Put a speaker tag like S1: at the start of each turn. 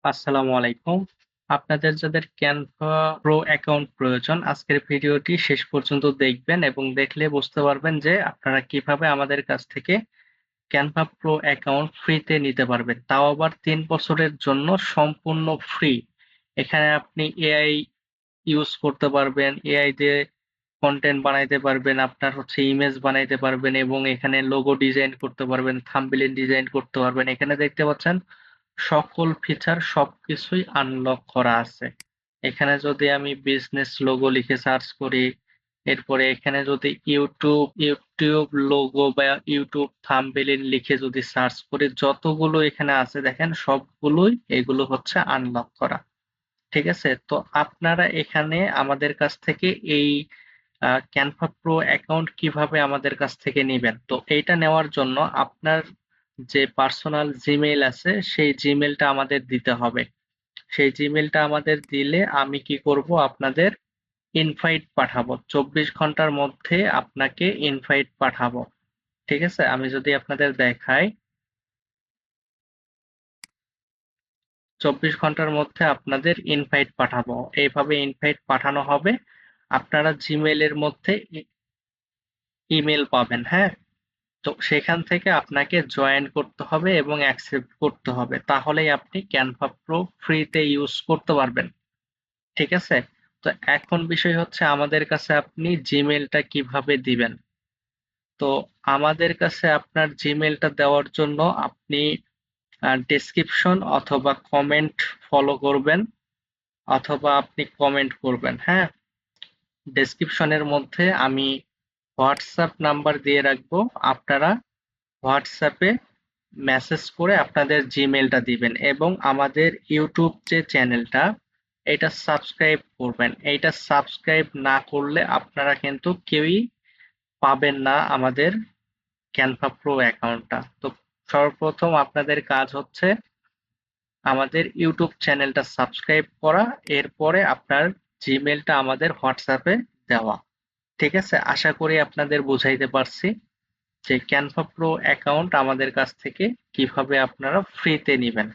S1: আসসালামু আলাইকুম। আপনাদের যাদের ক্যানভা প্রো অ্যাকাউন্ট প্রয়োজন আজকের ভিডিওটি শেষ পর্যন্ত দেখবেন এবং দেখলে বুঝতে পারবেন যে আপনারা কিভাবে আমাদের কাছ থেকে ক্যানভা প্রো অ্যাকাউন্ট ফ্রিতে নিতে পারবেন, তাও আবার 3 বছরের জন্য সম্পূর্ণ ফ্রি। এখানে আপনি এআই ইউজ করতে পারবেন, এআই দিয়ে কন্টেন্ট বানাইতে পারবেন, আপনার ইমেজ বানাইতে পারবেন এবং এখানে লোগো ডিজাইন করতে পারবেন, থাম্বনেইল ডিজাইন করতে পারবেন। এখানে দেখতে পাচ্ছেন সকল ফিচার সবকিছুই আনলক করা আছে। এখানে যদি আমি বিজনেস লোগো লিখে সার্চ করি, এরপরে এখানে যদি ইউটিউব লোগো বা ইউটিউব থাম্বনেইল লিখে যদি সার্চ করি, যতগুলো এখানে আছে দেখেন সবগুলোই এগুলো হচ্ছে আনলক করা। ঠিক আছে? তো আপনারা এখানে আমাদের কাছ থেকে এই ক্যানভা প্রো অ্যাকাউন্ট কিভাবে আমাদের কাছ থেকে নিবেন? তো এইটা নেওয়ার জন্য আপনার যে পার্সোনাল জিমেইল আছে সেই জিমেইলটা আমাদের দিতে হবে। সেই জিমেইলটা আমাদের দিলে আমি কি করব, আপনাদের ইনভাইট পাঠাবো। 24 ঘন্টার মধ্যে আপনাকে ইনভাইট পাঠাবো। ঠিক আছে? আমি যদি আপনাদের দেখাই, 24 ঘন্টার মধ্যে আপনাদের ইনভাইট পাঠাবো। এইভাবে ইনভাইট পাঠানো হবে। আপনারা জিমেইলের মধ্যে ইমেল পাবেন, হ্যাঁ? তো সেখান থেকে আপনাকে জয়েন করতে হবে এবং অ্যাকসেপ্ট করতে হবে, তাহলেই আপনি ক্যানভা প্রো ফ্রিতে ইউজ করতে পারবেন। ঠিক আছে? তো এখন বিষয় হচ্ছে আমাদের কাছে আপনি জিমেলটা কিভাবে দিবেন। তো আমাদের কাছে আপনার জিমেলটা দেওয়ার জন্য আপনি ডেসক্রিপশন অথবা কমেন্ট ফলো করবেন, অথবা আপনি কমেন্ট করবেন, হ্যাঁ? ডেসক্রিপশনের মধ্যে আমি হোয়াটসঅ্যাপ নাম্বার দিয়ে রাখবো। আপনারা হোয়াটসঅ্যাপে মেসেজ করে আপনাদের জিমেলটা দিবেন এবং আমাদের ইউটিউব যে চ্যানেলটা এটা সাবস্ক্রাইব করবেন। এইটা সাবস্ক্রাইব না করলে আপনারা কিন্তু কেউই পাবেন না আমাদের ক্যানভা প্রো অ্যাকাউন্টটা। তো সর্বপ্রথম আপনাদের কাজ হচ্ছে আমাদের ইউটিউব চ্যানেলটা সাবস্ক্রাইব করা, এরপরে আপনার জিমেলটা আমাদের হোয়াটসঅ্যাপে দেওয়া। ঠিক আছে? আশা করি আপনাদের বুঝাইতে পারছি যে ক্যানভা প্রো অ্যাকাউন্ট আমাদের কাছ থেকে কিভাবে আপনারা ফ্রিতে নিবেন।